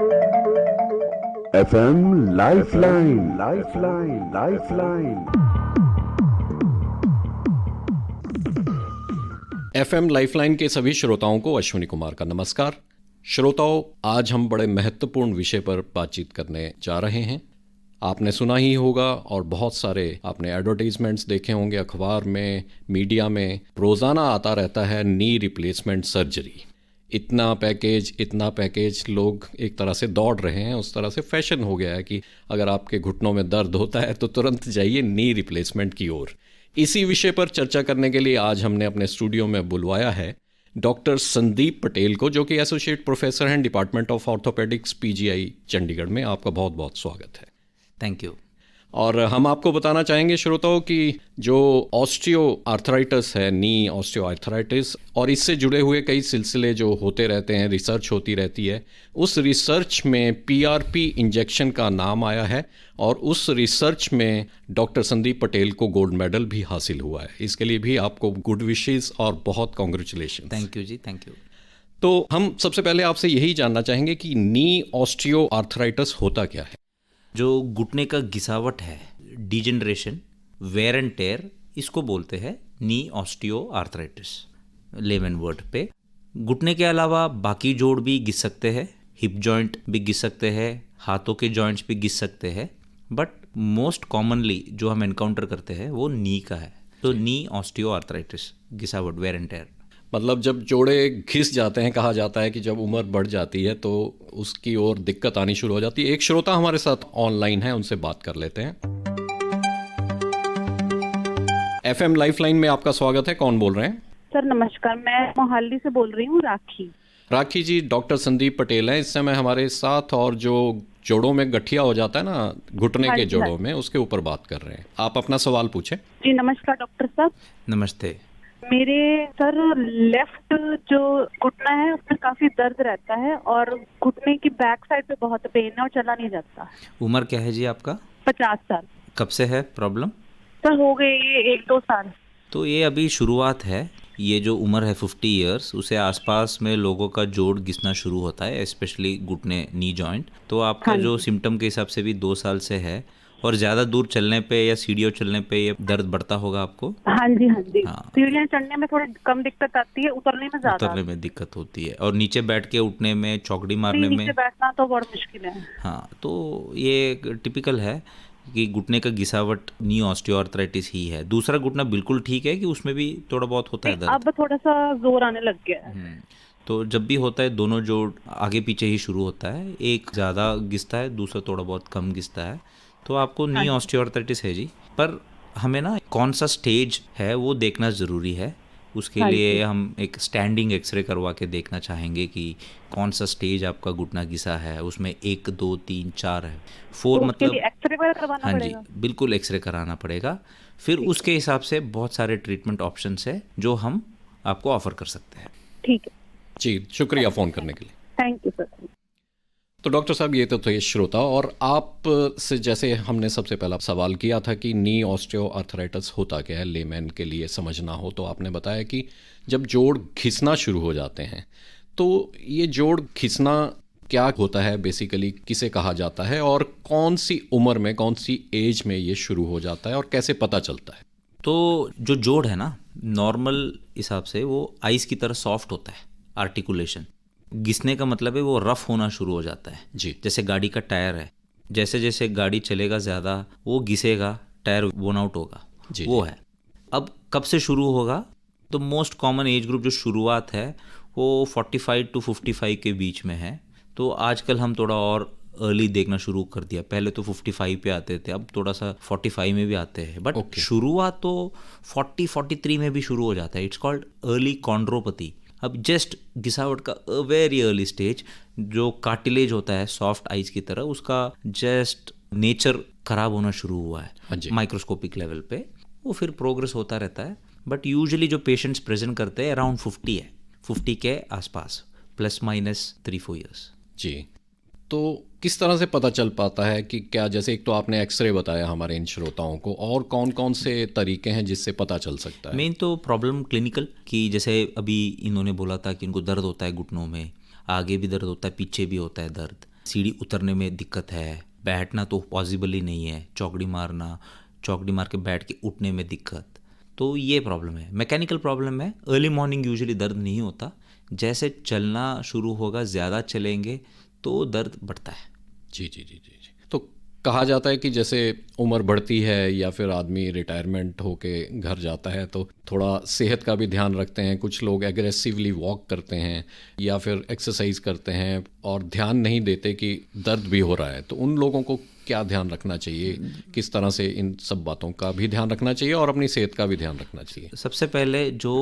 FM lifeline lifeline lifeline. FM lifeline के सभी श्रोताओं को अश्विनी कुमार का नमस्कार। श्रोताओं, आज हम बड़े महत्वपूर्ण विषय पर बातचीत करने जा रहे हैं। आपने सुना ही होगा और बहुत सारे आपने एडवर्टाइजमेंट्स देखे होंगे अखबार में, मीडिया में, रोज़ाना आता रहता है नी रिप्लेसमेंट सर्जरी। इतना पैकेज लोग एक तरह से दौड़ रहे हैं, उस तरह से फैशन हो गया है कि अगर आपके घुटनों में दर्द होता है तो तुरंत जाइए नी रिप्लेसमेंट की ओर। इसी विषय पर चर्चा करने के लिए आज हमने अपने स्टूडियो में बुलवाया है डॉक्टर संदीप पटेल को, जो कि एसोसिएट प्रोफेसर हैं department of orthopaedics PGI Chandigarh में। आपका बहुत बहुत स्वागत है। Thank you. और हम आपको बताना चाहेंगे श्रोताओं कि जो ऑस्टियो आर्थराइटिस है, नी ऑस्टियो आर्थराइटिस, और इससे जुड़े हुए कई सिलसिले जो होते रहते हैं, रिसर्च होती रहती है, उस रिसर्च में PRP इंजेक्शन का नाम आया है और उस रिसर्च में डॉक्टर संदीप पटेल को गोल्ड मेडल भी हासिल हुआ है। इसके लिए भी आपको गुड विशेस और बहुत congratulation. Thank you ji, thank you. तो हम सबसे पहले आपसे यही जानना चाहेंगे कि नी ऑस्टियो आर्थराइटिस होता क्या है? जो घुटने का घिसावट है, डिजेनरेशन, वेयर एंड टेयर, इसको बोलते हैं नी ऑस्टियो आर्थराइटिस लेमन वर्ड पे। घुटने के अलावा बाकी जोड़ भी घिस सकते हैं, हिप जॉइंट भी घिस सकते हैं, हाथों के जॉइंट्स भी घिस सकते हैं, बट मोस्ट कॉमनली जो हम एनकाउंटर करते हैं वो नी का है। तो नी ऑस्टियो आर्थराइटिस, घिसावट, वेयर एंड टेयर। मतलब जब जोड़े घिस जाते हैं, कहा जाता है कि जब उम्र बढ़ जाती है तो उसकी ओर दिक्कत आनी शुरू हो जाती है। एक श्रोता हमारे साथ ऑनलाइन है, उनसे बात कर लेते हैं। FM लाइफलाइन में आपका स्वागत है। कौन बोल रहे हैं? सर नमस्कार, मैं मोहाली से बोल रही हूँ, राखी जी। डॉक्टर संदीप पटेल हैं इस समय हमारे साथ, और जो जोड़ों में गठिया हो जाता है ना, घुटने के जोड़ों में, उसके ऊपर बात कर रहे हैं। आप अपना सवाल पूछें। जी नमस्कार डॉक्टर साहब। नमस्ते। मेरे सर लेफ्ट जो घुटना है उसमें काफी दर्द रहता है और घुटने की बैक साइड पे बहुत पेन है और चला नहीं जाता। उम्र क्या है जी आपका? 50 साल। कब से है प्रॉब्लम? सर हो गए ये 1-2 साल। तो ये अभी शुरुआत है। ये जो उम्र है 50 ईयर्स, उसे आसपास में लोगों का जोड़ घिसना शुरू होता है, स्पेशली घुटने, नी जॉइंट। तो आपका जो सिम्टम के हिसाब से भी 2 साल से है, और ज़्यादा दूर चलने पे या सीढ़ियों चलने पे ये दर्द बढ़ता होगा आपको? हाँ जी। हाँ। सीढ़ियाँ चढ़ने में थोड़ी कम दिक्कत आती है, उतरने में ज्यादा। उतरने में दिक्कत होती है, और नीचे बैठ के उठने में, चौकड़ी मारने में? नीचे बैठना तो बहुत मुश्किल है। हाँ, तो ये टिपिकल है कि घुटने का घिसावट नी ऑस्टियो आर्थराइटिस ही है। दूसरा घुटना बिल्कुल ठीक है कि उसमें भी थोड़ा बहुत होता है दर्द? अब थोड़ा सा जोर आने लग गया है। तो जब भी होता है दोनों जोड़ आगे पीछे ही शुरू होता है, एक ज़्यादा घिसता है, दूसरा थोड़ा बहुत कम घिसता है। तो आपको नी ऑस्टियो आर्थराइटिस है जी, पर हमें ना कौन सा स्टेज है वो देखना ज़रूरी है। उसके लिए हम एक स्टैंडिंग एक्सरे करवा के देखना चाहेंगे कि कौन सा स्टेज आपका घुटना घिसा है। उसमें 1, 2, 3, 4 है। 4 मतलब एक्सरे करवाना पड़ेगा? हाँ जी, बिल्कुल एक्सरे कराना पड़ेगा। फिर उसके हिसाब से बहुत सारे ट्रीटमेंट ऑप्शंस है जो हम आपको ऑफर कर सकते हैं। ठीक है जी, शुक्रिया फ़ोन करने के लिए। Thank you sir. तो डॉक्टर साहब, ये तो थे श्रोता, और आप से जैसे हमने सबसे पहला सवाल किया था कि नी ऑस्टियो आर्थराइटिस होता क्या है, लेमैन के लिए समझना हो, तो आपने बताया कि जब जोड़ घिसना शुरू हो जाते हैं, तो ये जोड़ घिसना क्या होता है बेसिकली, किसे कहा जाता है, और कौन सी उम्र में, कौन सी एज में ये शुरू हो जाता है और कैसे पता चलता है? तो जो जोड़ है ना, नॉर्मल हिसाब से वो आइस की तरह सॉफ्ट होता है, आर्टिकुलेशन। घिसने का मतलब है वो रफ होना शुरू हो जाता है जी। जैसे गाड़ी का टायर है, जैसे जैसे गाड़ी चलेगा ज़्यादा वो घिसेगा, टायर वोन आउट होगा जी, वो है। अब कब से शुरू होगा? तो मोस्ट कॉमन एज ग्रुप जो शुरुआत है वो 45 to 55 के बीच में है। तो आजकल हम थोड़ा और अर्ली देखना शुरू कर दिया। पहले तो 55 पे आते थे, अब थोड़ा सा 45 में भी आते हैं, बट शुरुआत तो 40-43 में भी शुरू हो जाता है। It's called early chondropathy. अब जस्ट घिसावट का वेरी अर्ली स्टेज, जो कार्टिलेज होता है सॉफ्ट आइस की तरह, उसका जस्ट नेचर खराब होना शुरू हुआ है माइक्रोस्कोपिक लेवल पे। वो फिर प्रोग्रेस होता रहता है, बट यूजुअली जो पेशेंट्स प्रेजेंट करते हैं अराउंड 50 है, 50 के आसपास, +- 3-4 ईयर्स। जी। तो किस तरह से पता चल पाता है कि क्या, जैसे एक तो आपने एक्सरे बताया हमारे इन श्रोताओं को, और कौन कौन से तरीके हैं जिससे पता चल सकता है? मेन तो प्रॉब्लम क्लिनिकल कि जैसे अभी इन्होंने बोला था कि इनको दर्द होता है घुटनों में, आगे भी दर्द होता है, पीछे भी होता है दर्द। सीढ़ी उतरने में दिक्कत है, बैठना तो पॉसिबल ही नहीं है, चौकड़ी मार के बैठ के उठने में दिक्कत, तो ये प्रॉब्लम है, मैकेनिकल प्रॉब्लम है। अर्ली मॉर्निंग यूजुअली दर्द नहीं होता, जैसे चलना शुरू होगा, ज़्यादा चलेंगे तो दर्द बढ़ता है। जी जी जी जी जी। तो कहा जाता है कि जैसे उम्र बढ़ती है या फिर आदमी रिटायरमेंट होके घर जाता है तो थोड़ा सेहत का भी ध्यान रखते हैं, कुछ लोग एग्रेसिवली वॉक करते हैं या फिर एक्सरसाइज करते हैं और ध्यान नहीं देते कि दर्द भी हो रहा है, तो उन लोगों को क्या ध्यान रखना चाहिए, किस तरह से इन सब बातों का भी ध्यान रखना चाहिए और अपनी सेहत का भी ध्यान रखना चाहिए? सबसे पहले जो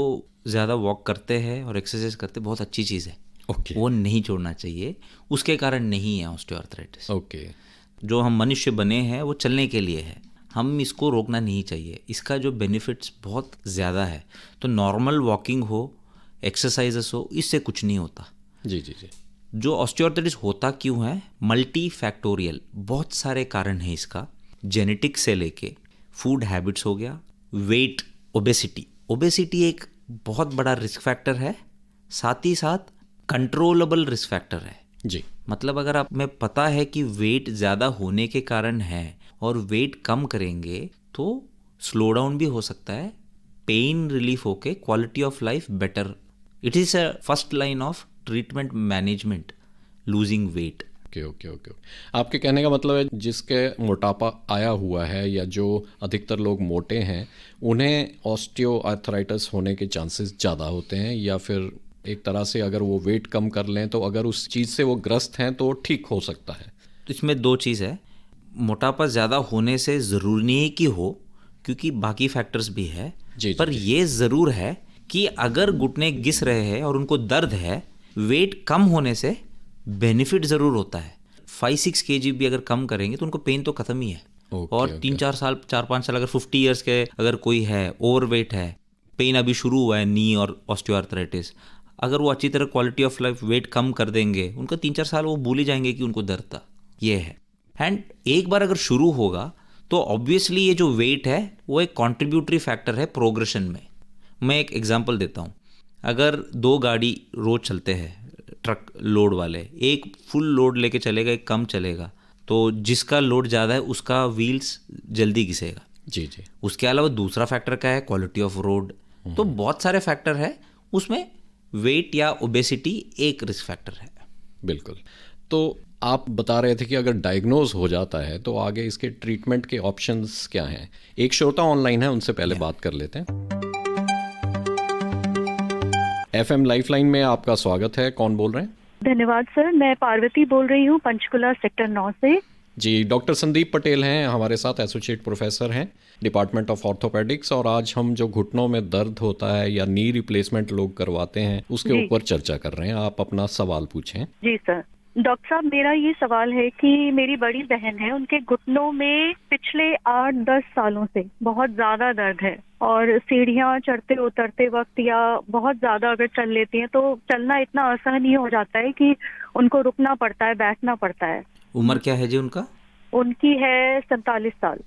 ज़्यादा वॉक करते हैं और एक्सरसाइज करते हैं, बहुत अच्छी चीज़ है, ओके वो नहीं छोड़ना चाहिए, उसके कारण नहीं है ऑस्टियोआर्थराइटिस। ओके। जो हम मनुष्य बने हैं वो चलने के लिए है, हम इसको रोकना नहीं चाहिए, इसका जो बेनिफिट्स बहुत ज़्यादा है। तो नॉर्मल वॉकिंग हो, एक्सरसाइजेस हो, इससे कुछ नहीं होता। जी जी जी। जो ऑस्टियोआर्थराइटिस होता क्यों है, मल्टी फैक्टोरियल, बहुत सारे कारण हैं इसका, जेनेटिक से लेके फूड हैबिट्स हो गया, वेट, ओबेसिटी एक बहुत बड़ा रिस्क फैक्टर है, साथ ही साथ कंट्रोलेबल रिस्क फैक्टर है। जी मतलब अगर आप में पता है कि वेट ज़्यादा होने के कारण है और वेट कम करेंगे तो स्लो डाउन भी हो सकता है, पेन रिलीफ होके quality of life better. It is a first line of treatment management, losing weight. Okay okay okay. आपके कहने का मतलब है जिसके मोटापा आया हुआ है या जो अधिकतर लोग मोटे हैं उन्हें ऑस्टियोआर्थराइटिस होने के चांसेस ज़्यादा होते हैं, या फिर एक तरह से अगर वो वेट कम कर लें तो अगर उस चीज़ से वो ग्रस्त हैं तो ठीक हो सकता है? तो इसमें दो चीज़ है, मोटापा ज़्यादा होने से ज़रूरी नहीं कि हो, क्योंकि बाकी फैक्टर्स भी है। जी, पर जी। ये ज़रूर है कि अगर घुटने घिस रहे हैं और उनको दर्द है, वेट कम होने से बेनिफिट ज़रूर होता है। 5-6 kg भी अगर कम करेंगे तो उनको पेन तो ख़त्म ही है। ओके, और ओके। 4-5 साल अगर 50 ईयर्स के अगर कोई है, ओवरवेट है, पेन अभी शुरू हुआ है, नी और ऑस्टियोआर्थराइटिस, अगर वो अच्छी तरह क्वालिटी ऑफ लाइफ वेट कम कर देंगे, उनका 3-4 साल वो भूल ही जाएंगे कि उनको दर्द था। ये है। एंड एक बार अगर शुरू होगा तो ऑब्वियसली ये जो वेट है वो एक कॉन्ट्रीब्यूटरी फैक्टर है प्रोग्रेशन में। मैं एक एग्जांपल देता हूँ, अगर 2 गाड़ी रोज चलते हैं, ट्रक लोड वाले, एक फुल लोड लेके चलेगा, एक कम चलेगा, तो जिसका लोड ज़्यादा है उसका व्हील्स जल्दी घिसेगा। जी जी। उसके अलावा दूसरा फैक्टर क्या है, क्वालिटी ऑफ रोड। तो बहुत सारे फैक्टर है, उसमें वेट या ओबेसिटी एक रिस्क फैक्टर है। बिल्कुल। तो आप बता रहे थे कि अगर डायग्नोज हो जाता है तो आगे इसके ट्रीटमेंट के ऑप्शंस क्या हैं? एक श्रोता ऑनलाइन है, उनसे पहले बात कर लेते हैं। FM लाइफलाइन में आपका स्वागत है, कौन बोल रहे हैं? धन्यवाद सर, मैं पार्वती बोल रही हूँ पंचकुला सेक्टर 9 से। जी, डॉक्टर संदीप पटेल हैं हमारे साथ, एसोसिएट प्रोफेसर हैं डिपार्टमेंट ऑफ ऑर्थोपेडिक्स, और आज हम जो घुटनों में दर्द होता है या नी रिप्लेसमेंट लोग करवाते हैं उसके जी। ऊपर चर्चा कर रहे हैं। आप अपना सवाल पूछें। जी सर, डॉक्टर साहब मेरा ये सवाल है कि मेरी बड़ी बहन है, उनके घुटनों में पिछले 8-10 सालों से बहुत ज्यादा दर्द है और सीढ़ियाँ चढ़ते उतरते वक्त या बहुत ज्यादा अगर चल लेती हैं तो चलना इतना असहनीय हो जाता है कि उनको रुकना पड़ता है, बैठना पड़ता है। उम्र क्या है जी उनका? उनकी है 47 साल।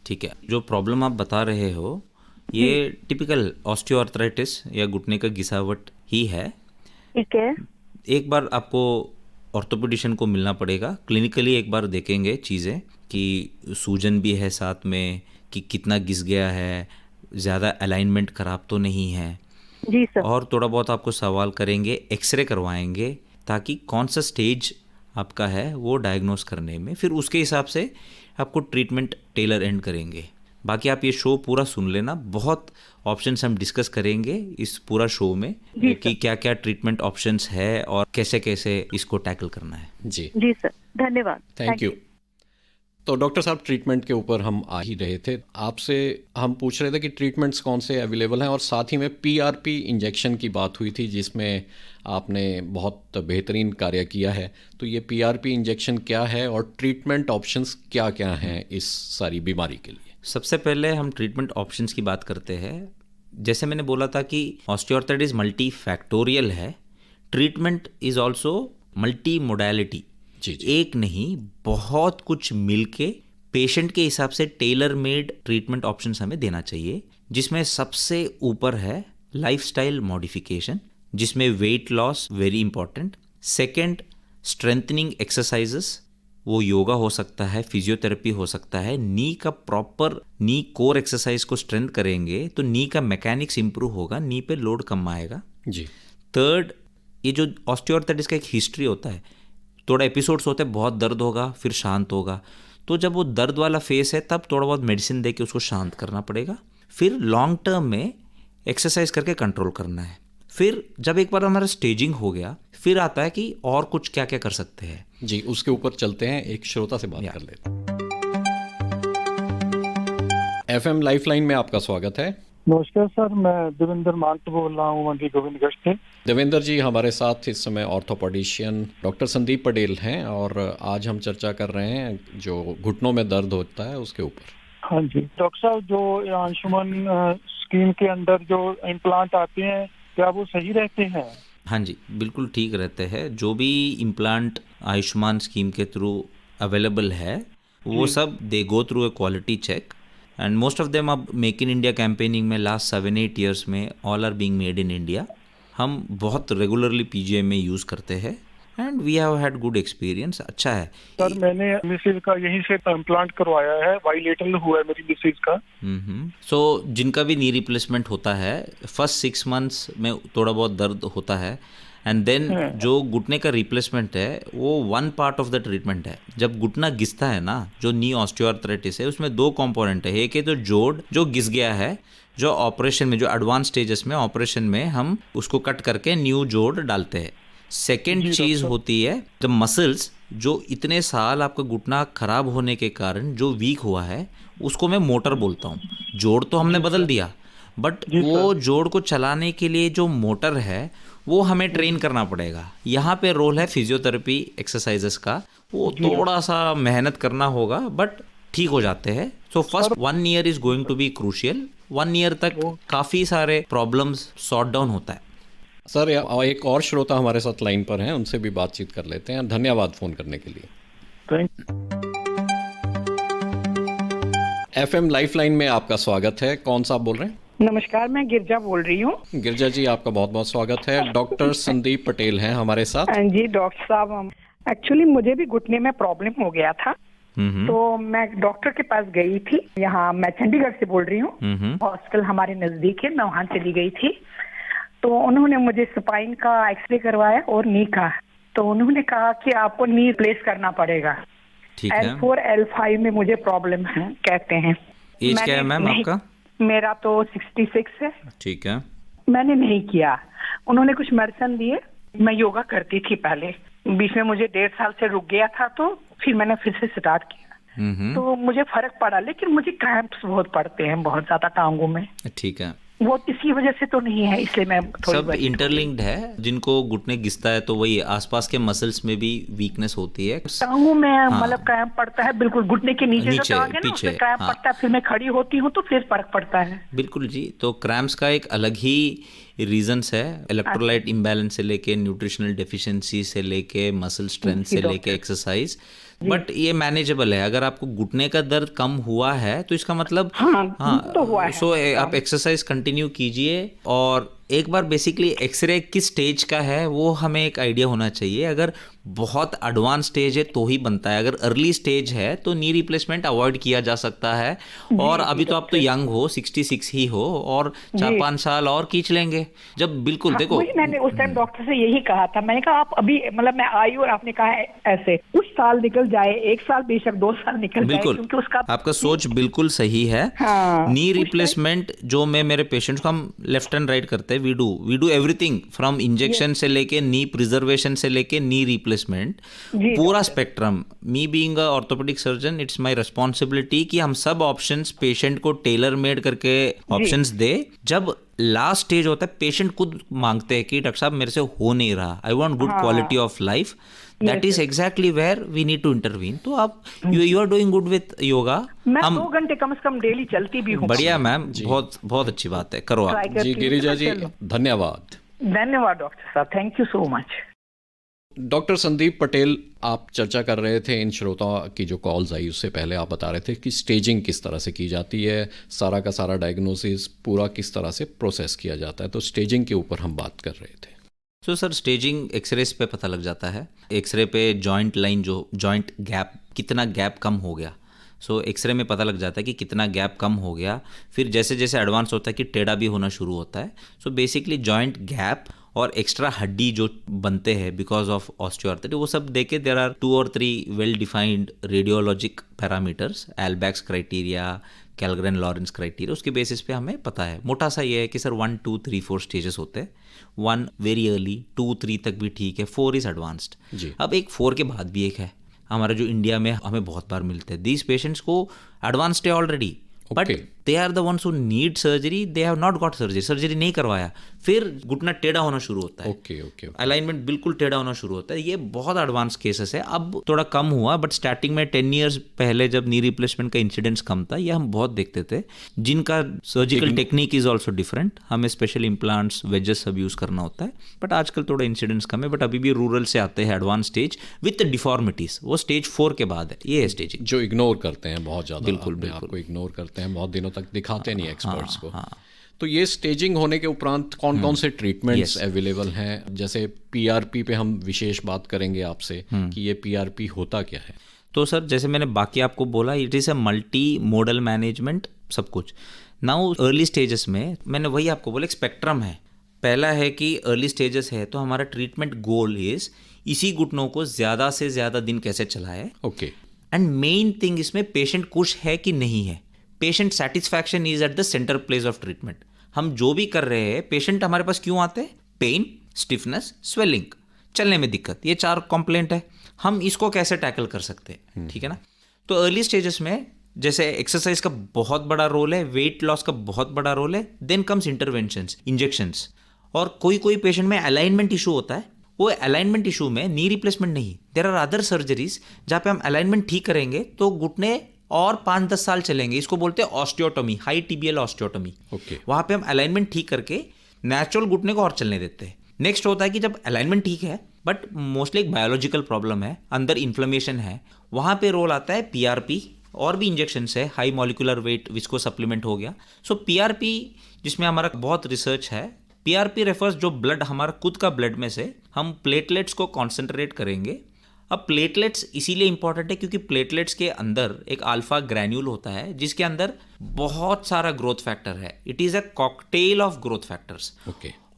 ठीक है, जो प्रॉब्लम आप बता रहे हो ये टिपिकल ऑस्टियोआर्थराइटिस या घुटने का घिसावट ही है। ठीक है। एक बार आपको ऑर्थोपेडिशियन को मिलना पड़ेगा, क्लिनिकली एक बार देखेंगे चीज़ें कि सूजन भी है साथ में, कि कितना घिस गया है, ज़्यादा अलाइनमेंट ख़राब तो नहीं है। जी सर। और थोड़ा बहुत आपको सवाल करेंगे, एक्सरे करवाएंगे ताकि कौन सा स्टेज आपका है वो डायग्नोस करने में, फिर उसके हिसाब से आपको ट्रीटमेंट टेलर एंड करेंगे। बाकी आप ये शो पूरा सुन लेना, बहुत ऑप्शंस हम डिस्कस करेंगे इस पूरा शो में कि क्या क्या ट्रीटमेंट ऑप्शंस है और कैसे कैसे इसको टैकल करना है। जी जी सर, धन्यवाद। Thank you. तो डॉक्टर साहब, ट्रीटमेंट के ऊपर हम आ ही रहे थे, आपसे हम पूछ रहे थे कि ट्रीटमेंट्स कौन से अवेलेबल हैं, और साथ ही में PRP इंजेक्शन की बात हुई थी जिसमें आपने बहुत बेहतरीन कार्य किया है। तो ये PRP इंजेक्शन क्या है और ट्रीटमेंट ऑप्शंस क्या क्या हैं इस सारी बीमारी के लिए? सबसे पहले हम ट्रीटमेंट ऑप्शंस की बात करते हैं। जैसे मैंने बोला था कि ऑस्टियोआर्थराइटिस मल्टी फैक्टोरियल है, treatment is also multimodality. जी जी। एक नहीं, बहुत कुछ मिलके पेशेंट के हिसाब से टेलर मेड ट्रीटमेंट ऑप्शंस हमें देना चाहिए, जिसमें सबसे ऊपर है लाइफस्टाइल मॉडिफिकेशन, जिसमें weight loss very important. Second, strengthening exercises, वो योगा हो सकता है, फिजियोथेरेपी हो सकता है। नी का प्रॉपर नी कोर एक्सरसाइज को स्ट्रेंथ करेंगे तो नी का मैकेनिक्स इंप्रूव होगा, नी पे लोड कम आएगा। जी। थर्ड, ये जो ऑस्टियोआर्थराइटिस का एक हिस्ट्री होता है, थोड़ा एपिसोड्स होते हैं, बहुत दर्द होगा फिर शांत होगा, तो जब वो दर्द वाला फेस है तब थोड़ा बहुत मेडिसिन दे के उसको शांत करना पड़ेगा। फिर लॉन्ग टर्म में एक्सरसाइज करके कंट्रोल करना है। फिर जब एक बार हमारा स्टेजिंग हो गया, फिर आता है कि और कुछ क्या क्या कर सकते हैं। जी, उसके ऊपर चलते हैं, एक श्रोता से बात कर लेते हैं। FM लाइफलाइन में आपका स्वागत है। नमस्कार सर, मैं देवेंद्र मांट बोल रहा हूँ मंडी गोविंदगढ़ से। देवेंद्र जी हमारे साथ इस समय ऑर्थोपेडिशियन डॉक्टर संदीप पटेल हैं और आज हम चर्चा कर रहे हैं जो घुटनों में दर्द होता है उसके ऊपर। हाँ जी डॉक्टर साहब, जो आयुष्मान स्कीम के अंदर जो इम्प्लांट आते हैं क्या वो सही रहते हैं? हाँ जी, बिल्कुल ठीक रहते हैं। जो भी इम्प्लांट आयुष्मान स्कीम के थ्रू अवेलेबल है वो सब they go through a quality check and most of them अब मेक इन इंडिया कैंपेनिंग में लास्ट 7-8 ईयर्स में all are being made in India. हम बहुत रेगुलरली पीजीआई में यूज़ करते हैं and we have had good experience. अच्छा है सर, मैंने मिसेज का यहीं से इम्प्लांट करवाया है, बाइलेटरल हुआ है मेरी मिसेज का। सो जिनका भी नी रिप्लेसमेंट होता है फर्स्ट 6 मंथ्स में थोड़ा बहुत दर्द होता है एंड देन जो घुटने का रिप्लेसमेंट है वो one part of the treatment है। जब घुटना घिसता है ना, जो नी ऑस्टियोआर्थराइटिस है उसमें 2 कंपोनेंट है। एक है तो जोड़ जो घिस गया है, जो ऑपरेशन में, जो एडवांस स्टेजेस में ऑपरेशन में हम उसको कट करके न्यू जोड़ डालते हैं। सेकेंड चीज होती है द मसल्स, जो इतने साल आपका घुटना खराब होने के कारण जो वीक हुआ है उसको मैं मोटर बोलता हूँ। जोड़ तो हमने बदल दिया बट वो जोड़ को चलाने के लिए जो मोटर है वो हमें ट्रेन करना पड़ेगा। यहाँ पे रोल है फिजियोथेरेपी एक्सरसाइजेस का, वो थोड़ा सा मेहनत करना होगा बट ठीक हो जाते हैं। So first 1 year is going to be crucial. 1 year तक काफ़ी सारे प्रॉब्लम्स सॉर्ट डाउन होता है। सर एक और श्रोता हमारे साथ लाइन पर हैं, उनसे भी बातचीत कर लेते हैं। धन्यवाद फ़ोन करने के लिए। FM लाइफलाइन में आपका स्वागत है। कौन सा आप बोल रहे हैं? नमस्कार, मैं गिरजा बोल रही हूँ। गिरजा जी आपका बहुत बहुत स्वागत है। डॉक्टर संदीप पटेल हैं हमारे साथ। हाँ जी डॉक्टर साहब, एक्चुअली मुझे भी घुटने में प्रॉब्लम हो गया था तो मैं डॉक्टर के पास गई थी। यहाँ मैं चंडीगढ़ से बोल रही हूँ, हॉस्पिटल हमारे नजदीक है, मैं वहाँ चली गई थी। तो उन्होंने मुझे स्पाइन का एक्सरे करवाया और नी का। तो उन्होंने कहा कि आपको नी रिप्लेस करना पड़ेगा। ठीक है। L4 L5 में मुझे प्रॉब्लम है कहते हैं। एज क्या है मैम आपका? मेरा तो 66 है। ठीक है। मैंने नहीं किया, उन्होंने कुछ मेडिसिन दिए। मैं योगा करती थी पहले, बीच में मुझे 1.5 साल से रुक गया था तो फिर मैंने फिर से स्टार्ट किया तो मुझे फर्क पड़ा। लेकिन मुझे क्रैम्प्स बहुत पड़ते हैं, बहुत ज्यादा टांगों में। ठीक है। वो इसी वजह से तो नहीं है, इसलिए मैं सब इंटरलिंक्ड है। जिनको घुटने घिसता है तो वही आसपास के मसल्स में भी वीकनेस होती है। टांगों में मतलब क्रैम्प पड़ता है, बिल्कुल घुटने के नीचे जो टांग है ना उसमें क्रैम्प पड़ता है। फिर मैं खड़ी होती हूँ तो फिर फर्क पड़ता है। बिल्कुल जी। तो क्रैम्प्स का एक अलग ही रीजंस है। इलेक्ट्रोलाइट इम्बैलेंस से लेके न्यूट्रिशनल डेफिशिएंसी से लेके मसल स्ट्रेंथ से लेके एक्सरसाइज, बट ये मैनेजेबल है। अगर आपको घुटने का दर्द कम हुआ है तो इसका मतलब तो हुआ है। सो आप एक्सरसाइज कंटिन्यू कीजिए और एक बार बेसिकली एक्सरे किस स्टेज का है वो हमें एक आइडिया होना चाहिए। अगर बहुत एडवांस स्टेज है तो ही बनता है, अगर अर्ली स्टेज है तो नी रिप्लेसमेंट अवॉइड किया जा सकता है। और अभी तो आप तो यंग हो, 66 ही हो, और 4-5 साल और खींच लेंगे जब बिल्कुल देखो। मैंने उस टाइम डॉक्टर से यही कहा था, मैंने कहा आप अभी मतलब मैं आई और आपने कहा ऐसे कुछ साल निकल जाए, 1 साल बेशक 2 साल निकल जाए, क्योंकि उसका आपका सोच बिल्कुल सही है। नी रिप्लेसमेंट जो मैं मेरे पेशेंट्स को हम लेफ्ट एंड राइट करते हैं, we do everything from injection से लेके नी प्रिजर्वेशन से लेके नी रिप्लेसमेंट, पूरा spectrum. Me being a orthopaedic surgeon, it's my responsibility कि हम सब ऑप्शंस पेशेंट को टेलर मेड करके ऑप्शंस दे। जब लास्ट स्टेज होता है पेशेंट खुद मांगते हैं कि डॉक्टर साहब मेरे से हो नहीं रहा, I want good quality of life, that is exactly where we need to intervene. तो आप you are doing good with yoga. मैं 2 घंटे कम से कम डेली चलती भी हूँ। बढ़िया मैम, बहुत बहुत अच्छी बात है, करो आप। जी गिरिजा जी धन्यवाद। धन्यवाद डॉक्टर साहब, thank you so much. Doctor Sandeep Patel, आप चर्चा कर रहे थे इन श्रोताओं की जो कॉल्स आई उससे पहले आप बता रहे थे कि स्टेजिंग किस तरह से की जाती है, सारा का सारा डायग्नोसिस पूरा किस तरह से प्रोसेस किया जाता है। तो स्टेजिंग के ऊपर हम बात कर रहे थे। सो सर स्टेजिंग एक्सरेस पे पता लग जाता है। एक्सरे पे जॉइंट लाइन जो जॉइंट गैप कितना गैप कम हो गया, सो एक्सरे में पता लग जाता है कि कितना गैप कम हो गया। फिर जैसे जैसे एडवांस होता है कि टेढ़ा भी होना शुरू होता है। सो बेसिकली जॉइंट गैप और एक्स्ट्रा हड्डी जो बनते हैं बिकॉज ऑफ ऑस्टियोआर्थराइटिस, वो सब देखे there are 2 or 3 well defined radiologic parameters, Ahlback's criteria, Kellgren Lawrence criteria, उसके बेसिस पे हमें पता है। मोटा सा ये है कि सर 1 2 3 4 स्टेजेस होते हैं। 1 वेरी अर्ली, 2 3 तक भी ठीक है, 4 इज एडवांस्ड। अब एक 4 के बाद भी एक है हमारा जो इंडिया में हमें बहुत बार मिलते हैं। दीज पेशेंट्स को एडवांस्ड है already, but they are the ones who need surgery, they have not got surgery, surgery नहीं करवाया, फिर घुटना टेढ़ा होना शुरू होता है। अलाइनमेंट बिल्कुल टेढ़ा होना शुरू होता है। ये बहुत एडवांस केसेस है। अब थोड़ा कम हुआ, बट स्टार्टिंग में 10 years पहले जब नी रिप्लेसमेंट का इंसिडेंस कम था, ये हम बहुत देखते थे, जिनका surgical technique is also different. हमें स्पेशल इम्प्लांट्स, वेजेस सब यूज करना होता है, बट आजकल थोड़ा इंसिडेंस कम है। बट अभी भी रूरल से आते हैं एडवांस स्टेज विथ डिफॉर्मिटीज, वो स्टेज 4 के बाद है। ये है स्टेजिंग जो इग्नोर करते हैं बहुत ज़्यादा, बिल्कुल आपको इग्नोर करते हैं, बहुत दिनों तक दिखाते नहीं एक्सपर्ट्स को। तो ये स्टेजिंग होने के उपरांत कौन कौन से ट्रीटमेंट्स अवेलेबल हैं? जैसे पीआरपी पे हम विशेष बात करेंगे आपसे कि ये पीआरपी होता क्या है। तो सर जैसे मैंने बाकी आपको बोला, it is a multi modal management, सब कुछ। नाउ अर्ली स्टेजेस में मैंने वही आपको बोला, एक स्पेक्ट्रम है। पहला है कि अर्ली स्टेजेस है तो हमारा ट्रीटमेंट गोल इज इसी घुटनों को ज़्यादा से ज़्यादा दिन कैसे चलाए। ओके। एंड मेन थिंग इसमें पेशेंट खुश है कि नहीं है। Patient satisfaction is at the centre place of treatment. हम जो भी कर रहे हैं, पेशेंट हमारे पास क्यों आते हैं? पेन, स्टिफनेस, स्वेलिंग, चलने में दिक्कत, ये 4 कंप्लेंट है। हम इसको कैसे टैकल कर सकते हैं, ठीक है ना। तो अर्ली स्टेजेस में जैसे एक्सरसाइज का बहुत बड़ा रोल है, वेट लॉस का बहुत बड़ा रोल है, देन कम्स इंटरवेंशंस, इंजेक्शंस। और कोई पेशेंट में अलाइनमेंट इशू होता है, वो अलाइनमेंट इशू में नी रिप्लेसमेंट नहीं, देयर आर अदर सर्जरीज जहाँ पे हम अलाइनमेंट ठीक करेंगे तो घुटने और 5-10 साल चलेंगे। इसको बोलते हैं ऑस्टियोटोमी, हाई टिबियल ऑस्टियोटोमी। वहाँ पे हम अलाइनमेंट ठीक करके नेचुरल घुटने को और चलने देते हैं। नेक्स्ट होता है कि जब अलाइनमेंट ठीक है बट मोस्टली एक बायोलॉजिकल प्रॉब्लम है, अंदर इन्फ्लेमेशन है, वहाँ पे रोल आता है पीआरपी और भी इंजेक्शन है, high molecular weight visco supplement हो गया। सो पीआरपी जिसमें हमारा बहुत रिसर्च है, पीआरपी रेफर्स जो ब्लड हमारा खुद का ब्लड में से हम प्लेटलेट्स को कॉन्सेंट्रेट करेंगे। अब प्लेटलेट्स इसीलिए इंपॉर्टेंट है क्योंकि प्लेटलेट्स के अंदर एक अल्फा ग्रैन्यूल होता है जिसके अंदर बहुत सारा ग्रोथ फैक्टर है। It is a cocktail of growth factors.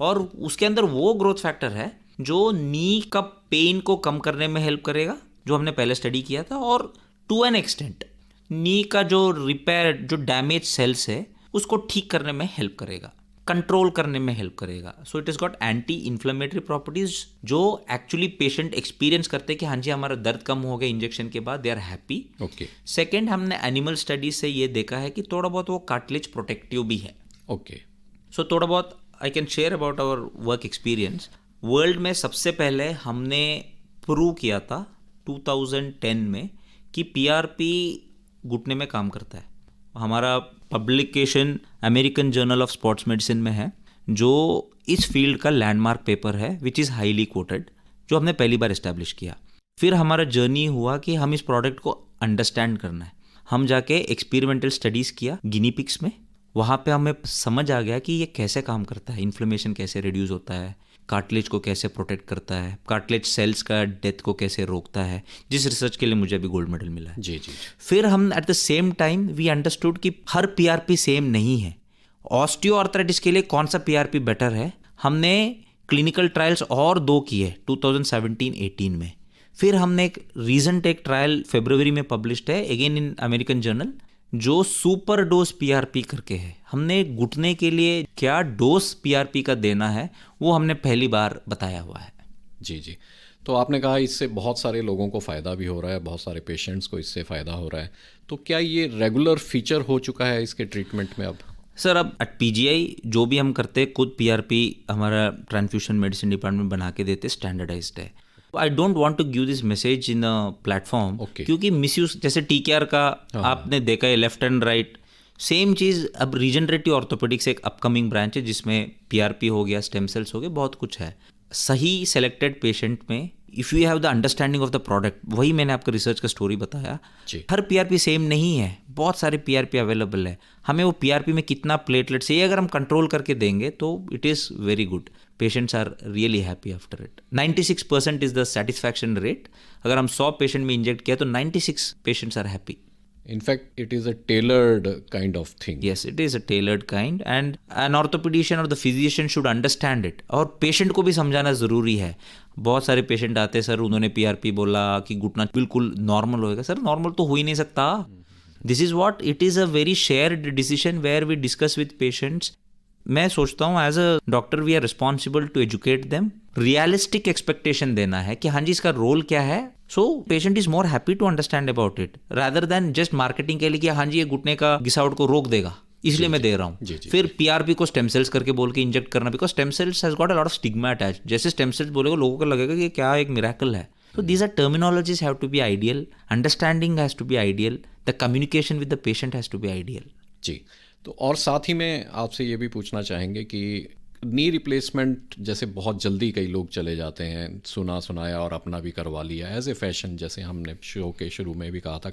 और उसके अंदर वो ग्रोथ फैक्टर है जो नी का पेन को कम करने में हेल्प करेगा, जो हमने पहले स्टडी किया था, और टू एन एक्सटेंट नी का जो रिपेयर, जो डैमेज सेल्स है उसको ठीक करने में हेल्प करेगा, कंट्रोल करने में हेल्प करेगा। So it is got anti inflammatory properties जो एक्चुअली पेशेंट एक्सपीरियंस करते हैं कि हाँ जी हमारा दर्द कम हो गया इंजेक्शन के बाद, दे आर हैप्पी। सेकेंड, हमने एनिमल स्टडीज से ये देखा है कि थोड़ा बहुत वो कार्टिलेज प्रोटेक्टिव भी है। सो थोड़ा बहुत I can share about our work experience. World में सबसे पहले हमने प्रूव किया था 2010 में कि पीआरपी घुटने में काम करता है। हमारा publication American journal of sports medicine में है, जो इस फील्ड का लैंडमार्क पेपर है, विच इज़ हाईली कोटेड, जो हमने पहली बार इस्टेब्लिश किया। फिर हमारा जर्नी हुआ कि हम इस प्रोडक्ट को अंडरस्टैंड करना है। हम जाके एक्सपेरिमेंटल स्टडीज़ किया गिनी पिग्स में। वहाँ पे हमें समझ आ गया कि ये कैसे काम करता है, इन्फ्लेमेशन कैसे रिड्यूस होता है, कार्टिलेज को कैसे प्रोटेक्ट करता है, कार्टिलेज सेल्स का डेथ को कैसे रोकता है, जिस रिसर्च के लिए मुझे अभी गोल्ड मेडल मिला है। जी। फिर हम at the same time we understood कि हर पीआरपी सेम नहीं है। ऑस्टियोआर्थराइटिस के लिए कौन सा पीआरपी बेटर है, हमने क्लिनिकल ट्रायल्स और 2 किए 2017-18 में। फिर हमने एक रीसेंट एक ट्रायल फरवरी में पब्लिश्ड है अगेन इन अमेरिकन जर्नल, जो सुपर डोज पीआरपी करके है। हमने घुटने के लिए क्या डोज पीआरपी का देना है वो हमने पहली बार बताया हुआ है। जी। तो आपने कहा इससे बहुत सारे लोगों को फ़ायदा भी हो रहा है, बहुत सारे पेशेंट्स को इससे फ़ायदा हो रहा है, तो क्या ये रेगुलर फीचर हो चुका है इसके ट्रीटमेंट में अब? सर अब एट पीजीआई जो भी हम करते हैं, खुद पीआरपी हमारा ट्रांसफ्यूशन मेडिसिन डिपार्टमेंट बना के देते, स्टैंडर्डाइज्ड है। I don't want to give this message in a platform, क्योंकि मिसयूज, जैसे टीकेआर का आपने देखा है लेफ्ट एंड राइट, सेम चीज़ अब रीजनरेटिव ऑर्थोपेडिक्स एक अपकमिंग ब्रांच है जिसमें पीआरपी हो गया, स्टेम सेल्स हो गए, बहुत कुछ है। सही सेलेक्टेड पेशेंट में if you have the understanding of the product, वही मैंने आपको रिसर्च का स्टोरी बताया। हर पीआरपी सेम नहीं है, बहुत सारे पीआरपी अवेलेबल है। हमें वो पीआरपी में कितना प्लेटलेट्स है, ये अगर हम कंट्रोल करके देंगे तो it is very good. Patients are really happy after it. 96% is the satisfaction rate. अगर हम 100 पेशेंट में इंजेक्ट किया तो 96 patients are happy. In fact, it is a tailored kind of thing. Yes, it is a tailored kind, and an orthopedician or the physician should understand it. और patient को भी समझाना ज़रूरी है। बहुत सारे पेशेंट आते हैं, सर उन्होंने पीआरपी बोला कि घुटना बिल्कुल नॉर्मल होएगा। सर नॉर्मल तो हो ही नहीं सकता। This is what it is a very shared decision where we discuss with patients. मैं सोचता हूँ as a doctor we are responsible to educate them. Realistic expectation देना है कि हाँ जी इसका रोल क्या है। So patient is more happy to understand about it rather than just marketing के लिए कि हाँ जी ये घुटने का घिसावट को रोक देगा इसलिए मैं दे रहा हूँ। फिर पीआरपी को स्टेम सेल्स करके बोल के इंजेक्ट करना, because stem cells has got a lot of stigma attach. जैसे स्टेम सेल्स बोलेगा लोगों को लगेगा कि क्या एक मिरेकल है। So these are terminologies have to be ideal, understanding has to be ideal, the communication with the patient has to be ideal. जी, तो और साथ ही में आपसे ये भी पूछना चाहेंगे कि नी रिप्लेसमेंट जैसे बहुत जल्दी कई लोग चले जाते हैं, सुना सुनाया और अपना भी करवा लिया एज ए फैशन, जैसे हमने शो के शुरू में भी कहा था,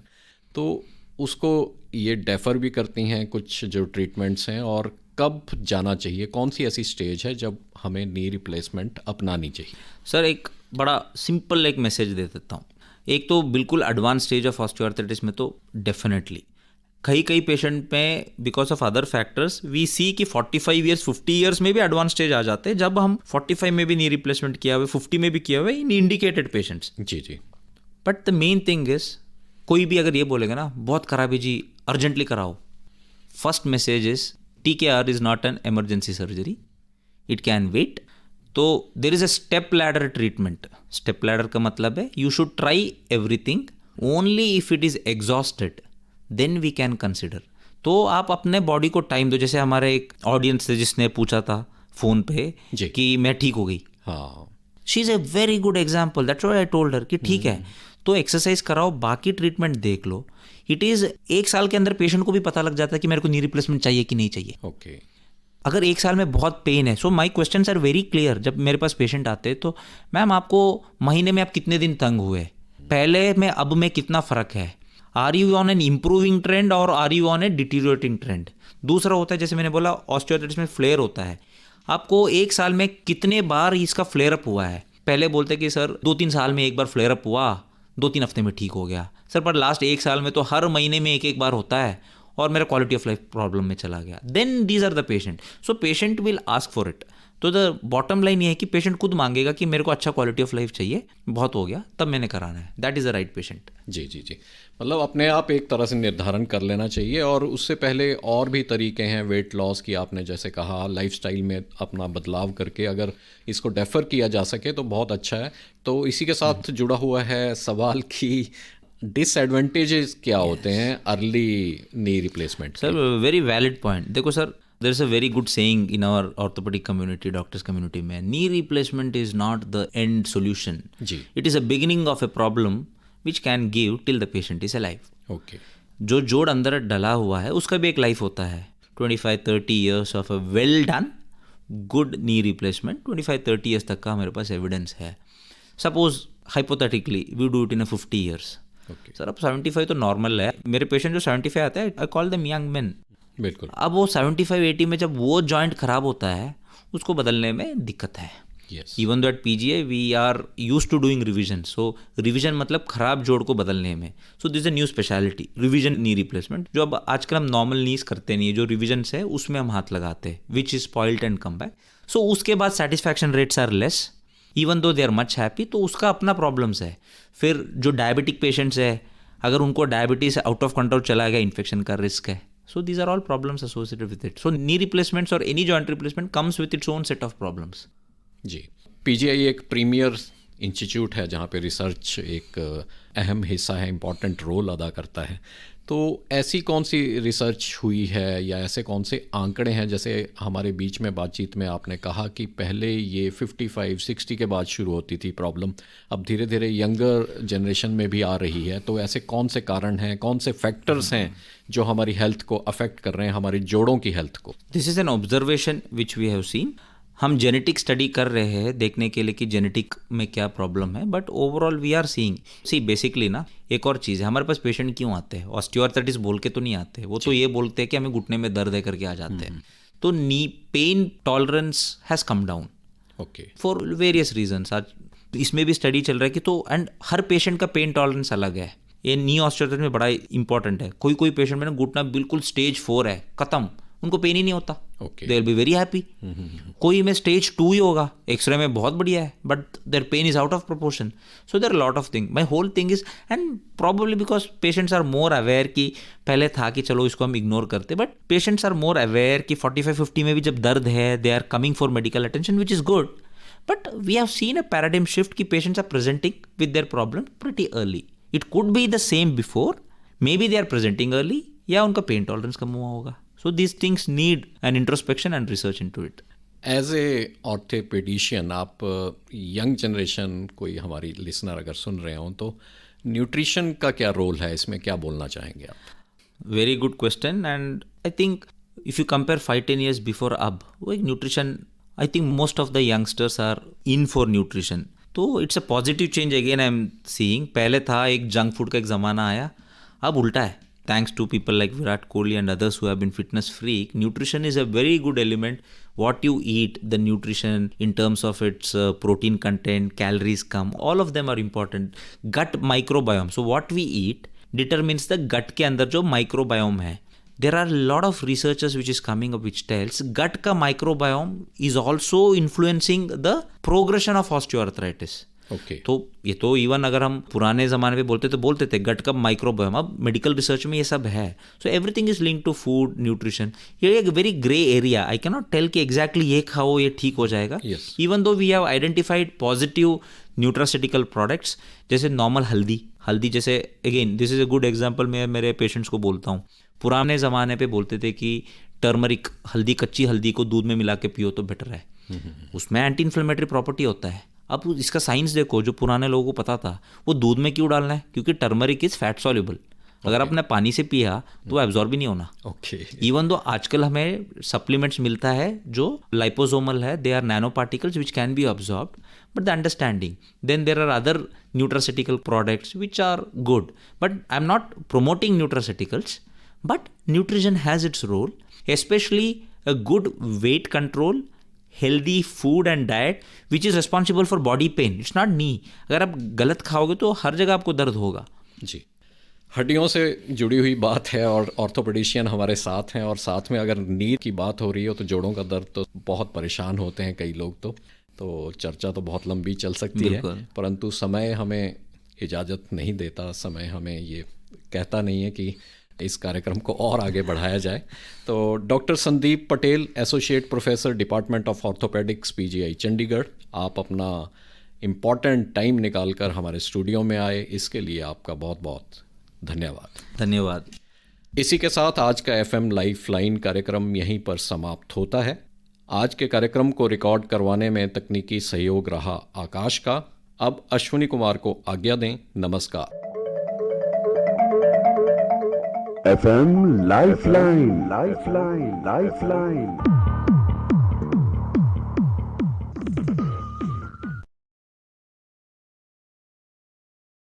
तो उसको ये डेफर भी करती हैं कुछ जो ट्रीटमेंट्स हैं। और कब जाना चाहिए, कौन सी ऐसी स्टेज है जब हमें नी रिप्लेसमेंट अपनानी चाहिए? सर एक बड़ा सिंपल एक मैसेज दे देता हूँ। एक तो बिल्कुल एडवांस स्टेज ऑफ ऑस्टियोआर्थराइटिस में तो डेफिनेटली कई पेशेंट में because of other factors we see कि 45 ईयर्स 50 ईयर्स में भी एडवांस स्टेज आ जाते हैं, जब हम 45 में भी नी रिप्लेसमेंट किया हुआ, 50 में भी किया हुआ इन इंडिकेटेड पेशेंट्स। जी। But the main thing is, कोई भी अगर ये बोलेगा ना बहुत खराब है जी अर्जेंटली कराओ, first message is TKR is not an emergency surgery, it can wait. तो there is a step ladder treatment. Step ladder का मतलब है you should try everything, only if it is exhausted then we can consider. तो आप अपने body को time दो। जैसे हमारे एक ऑडियंस थे जिसने पूछा था फोन पे कि मैं ठीक हो गई, हाँ, she is a very good example, that's why I told her कि ठीक है तो एक्सरसाइज कराओ, बाकी ट्रीटमेंट देख लो। इट इज़ 1 साल के अंदर पेशेंट को भी पता लग जाता है कि मेरे को नी रिप्लेसमेंट चाहिए कि नहीं चाहिए। ओके। अगर 1 साल में बहुत पेन है, सो माई क्वेश्चंस आर वेरी क्लियर। जब मेरे पास पेशेंट आते हैं तो मैम आपको महीने में आप कितने दिन तंग हुए, पहले में अब में कितना फ़र्क है, are you on an improving trend और are you on a deteriorating trend. दूसरा होता है जैसे मैंने बोला ऑस्टियोआर्थराइटिस में फ्लेयर होता है, आपको 1 साल में कितने बार इसका फ्लेयर अप हुआ है। पहले बोलते कि सर 2-3 साल में एक बार फ्लेयर अप हुआ, 2-3 हफ्ते में ठीक हो गया। सर पर लास्ट 1 साल में तो हर महीने में एक बार होता है और मेरा क्वालिटी ऑफ लाइफ प्रॉब्लम में चला गया। Then these are the patient, so patient will ask for it. तो द बॉटम लाइन ये है कि पेशेंट खुद मांगेगा कि मेरे को अच्छा क्वालिटी ऑफ लाइफ चाहिए, बहुत हो गया तब मैंने कराना है, that is the right patient. जी, मतलब अपने आप एक तरह से निर्धारण कर लेना चाहिए। और उससे पहले और भी तरीके हैं वेट लॉस की, आपने जैसे कहा लाइफस्टाइल में अपना बदलाव करके अगर इसको डेफर किया जा सके तो बहुत अच्छा है। तो इसी के साथ जुड़ा हुआ है सवाल कि डिसएडवांटेजेस क्या होते हैं early knee replacement? Sir very valid point. देखो sir, there is a very good saying in our orthopedic community, doctors community में, knee replacement is not the end solution, it is a beginning of a problem which can give till the patient is alive. Okay. जो जोड़ अंदर डला हुआ है उसका भी एक लाइफ होता है। 25-30 years of a well done good knee replacement, 25-30 years तक का मेरे पास एविडेंस है। Suppose hypothetically we do it in 50 years. Sir अब 75 तो नॉर्मल है। मेरे पेशेंट जो 75 आते हैं, I call them young main. बिल्कुल। अब वो 75-80 में जब वो जॉइंट खराब होता है उसको बदलने में दिक्कत है। Even though at PGI we are use to doing revision. So revision मतलब खराब जोड़ को बदलने में। So this a new speciality, revision knee replacement, जो अब आजकल हम नॉर्मल नीज करते नहीं है, जो रिविजन है उसमें हम हाथ लगाते हैं, which is spoiled and come back. So उसके बाद satisfaction rates are less even though they are much happy. तो उसका अपना प्रॉब्लम्स है। फिर जो डायबिटिक पेशेंट्स है, अगर उनको डायबिटीज आउट ऑफ कंट्रोल चला गया, इन्फेक्शन का रिस्क है। So these are all problems associated with it. So knee replacements और any joint replacement comes with its own set of problems. जी, PGI एक प्रीमियर इंस्टीट्यूट है जहाँ पे रिसर्च एक अहम हिस्सा है, इम्पॉर्टेंट रोल अदा करता है। तो ऐसी कौन सी रिसर्च हुई है या ऐसे कौन से आंकड़े हैं, जैसे हमारे बीच में बातचीत में आपने कहा कि पहले ये 55-60 के बाद शुरू होती थी प्रॉब्लम, अब धीरे धीरे यंगर जनरेशन में भी आ रही है। तो ऐसे कौन से कारण हैं, कौन से फैक्टर्स हैं जो हमारी हेल्थ को अफेक्ट कर रहे हैं, हमारी जोड़ों की हेल्थ को? This is an observation which we have seen. हम जेनेटिक स्टडी कर रहे हैं देखने के लिए कि जेनेटिक में क्या प्रॉब्लम है, but overall we are seeing see basically ना एक और चीज़ है, हमारे पास पेशेंट क्यों आते हैं, ऑस्टियोआर्थराइटिस बोल के तो नहीं आते, वो तो ये बोलते हैं कि हमें घुटने में दर्द है करके आ जाते हैं। तो knee pain tolerance has come down okay for various reasons. आज इसमें भी स्टडी चल रहा है कि तो एंड हर पेशेंट का पेन टॉलरेंस अलग है, ये नी ऑस्टियोआर्थराइटिस में बड़ा इंपॉर्टेंट है। कोई पेशेंट में ना घुटना बिल्कुल स्टेज 4 है, खत्म, उनको पेन ही नहीं होता, Okay. They will be very happy. कोई में स्टेज 2 ही होगा, एक्सरे में बहुत बढ़िया है, but there pain is out of proportion. So there lot of thing, my whole thing is, and probably because patients are more aware कि पहले था कि चलो इसको हम इग्नोर करते, but patients are more aware कि 45-50 में भी जब दर्द है they are coming for medical attention, which is good. But we have seen a paradigm shift कि patients are presenting with their problem pretty early. It could be the same before, maybe they are presenting early, या उनका pain tolerance कम हुआ होगा। So these things need an introspection and research into it. As a orthopaedician, आप young generation कोई हमारी listener अगर सुन रहे हों तो न्यूट्रिशन का क्या रोल है इसमें, क्या बोलना चाहेंगे आप? Very good question, and I think if you compare 5-10 years before अब वो एक nutrition, I think most of the youngsters are in for nutrition. तो it's a positive change again I am seeing. पहले था एक जंक फूड का एक ज़माना आया, अब उल्टा है। Thanks to people like Virat Kohli and others who have been fitness freak, nutrition is a very good element. What you eat, the nutrition in terms of its protein content, calories come, all of them are important. Gut microbiome. So what we eat determines the gut के अंदर जो microbiome है. There are a lot of researchers which is coming up which tells gut का microbiome is also influencing the progression of osteoarthritis. Okay. तो ये तो even अगर हम पुराने ज़माने में बोलते थे गट का माइक्रोबायोम, अब मेडिकल रिसर्च में ये सब है। So everything is link to food nutrition. ये एक very grey area, I can not tell कि एग्जैक्टली ये खाओ ये ठीक हो जाएगा। Even though we have identified positive nutraceutical products, जैसे नॉर्मल हल्दी जैसे, again this is a good example, मैं मेरे पेशेंट्स को बोलता हूँ। पुराने ज़माने पे बोलते थे कि टर्मरिक हल्दी, कच्ची हल्दी को दूध में मिला के पियो तो बेटर है, उसमें एंटी इन्फ्लेमेटरी प्रॉपर्टी होता है। अब इसका साइंस देखो, जो पुराने लोगों को पता था वो दूध में क्यों डालना है, क्योंकि टर्मरिक इज फैट सॉल्युबल। अगर आपने पानी से पिया तो वो एब्जॉर्ब भी नहीं होना। इवन दो आजकल हमें सप्लीमेंट्स मिलता है जो लाइपोसोमल है, they are nano particles which can be absorbed, but the understanding then there are other nutraceutical products which are good, but I am not promoting nutraceuticals, but nutrition has its role, especially a good weight control, healthy food and diet which is responsible for body pain, it's not knee. अगर आप गलत खाओगे तो हर जगह आपको दर्द होगा। जी, हड्डियों से जुड़ी हुई बात है और ऑर्थोपेडिशियन हमारे साथ हैं, और साथ में अगर नींद की बात हो रही हो तो जोड़ों का दर्द तो बहुत परेशान होते हैं कई लोग। तो चर्चा तो बहुत लंबी चल सकती है, परंतु समय हमें इजाज़त नहीं देता, समय हमें ये कहता नहीं है कि इस कार्यक्रम को और आगे बढ़ाया जाए। तो doctor Sandeep Patel, associate professor, department of orthopaedics, PGI Chandigarh, आप अपना इम्पॉर्टेंट टाइम निकालकर हमारे स्टूडियो में आए, इसके लिए आपका बहुत बहुत धन्यवाद। इसी के साथ आज का FM लाइफलाइन कार्यक्रम यहीं पर समाप्त होता है। आज के कार्यक्रम को रिकॉर्ड करवाने में तकनीकी सहयोग रहा आकाश का। अब अश्विनी कुमार को आज्ञा दें। नमस्कार। FM lifeline.